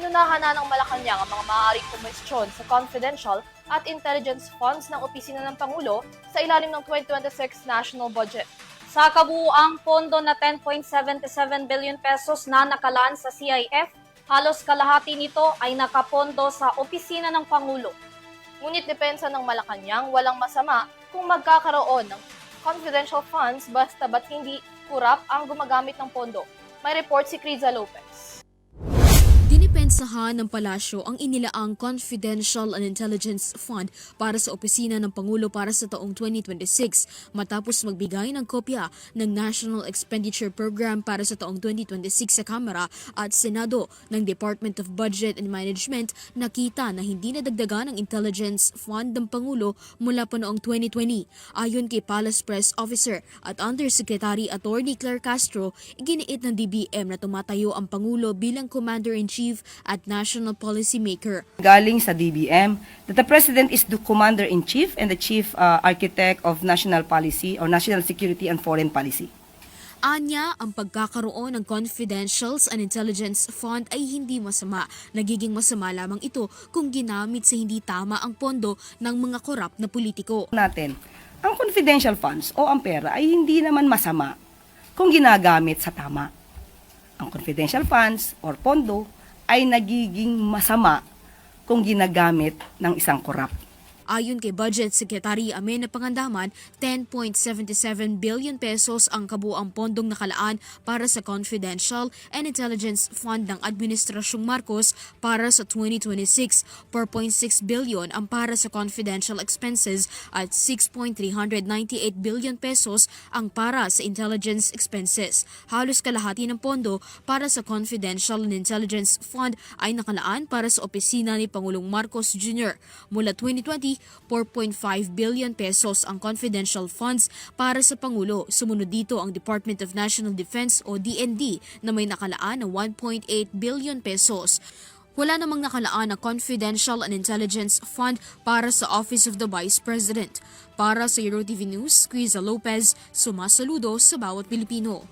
Inunahan na ng Malacanang ang mga maaaring kumwestiyon sa confidential at intelligence funds ng Opisina ng Pangulo sa ilalim ng 2026 National Budget. Sa kabuuang pondo na 10.77 billion pesos na nakalaan sa CIF, halos kalahati nito ay nakapondo sa Opisina ng Pangulo. Ngunit depensa ng Malacanang, walang masama kung magkakaroon ng confidential funds basta't hindi kurap ang gumagamit ng pondo. May report si Criza Lopez. Dinipensahan ng palasyo ang inilaang Confidential and Intelligence Fund para sa opisina ng Pangulo para sa taong 2026 matapos magbigay ng kopya ng National Expenditure Program para sa taong 2026 sa Kamara at Senado ng Department of Budget and Management. Nakita na hindi nadagdagan ang Intelligence Fund ng Pangulo mula pa noong 2020. Ayon kay Palace Press Officer at Undersecretary Attorney Claire Castro, iginiit ng DBM na tumatayo ang Pangulo bilang Commander-in-Chief at National Policymaker. Galing sa DBM that the President is the Commander-in-Chief and the Chief Architect of National Policy or National Security and Foreign Policy. Anya, ang pagkakaroon ng Confidentials and Intelligence Fund ay hindi masama. Nagiging masama lamang ito kung ginamit sa hindi tama ang pondo ng mga korap na politiko. Ang confidential funds o ang pera ay hindi naman masama kung ginagamit sa tama. Ang confidential funds or pondo ay nagiging masama kung ginagamit ng isang korap. Ayon kay Budget Secretary Amena Pangandaman, 10.77 billion pesos ang kabuuang pondong nakalaan para sa Confidential and Intelligence Fund ng Administrasyong Marcos para sa 2026, 4.6 billion ang para sa confidential expenses at 6.398 billion pesos ang para sa intelligence expenses. Halos kalahati ng pondo para sa Confidential and Intelligence Fund ay nakalaan para sa opisina ni Pangulong Marcos Jr. Mula 2020, 4.5 billion pesos ang confidential funds para sa Pangulo. Sumunod dito ang Department of National Defense o DND na may nakalaan na 1.8 billion pesos. Wala namang nakalaan na Confidential and Intelligence Fund para sa Office of the Vice President. Para sa EuroTV News, Criza Lopez, sumasaludo sa bawat Pilipino.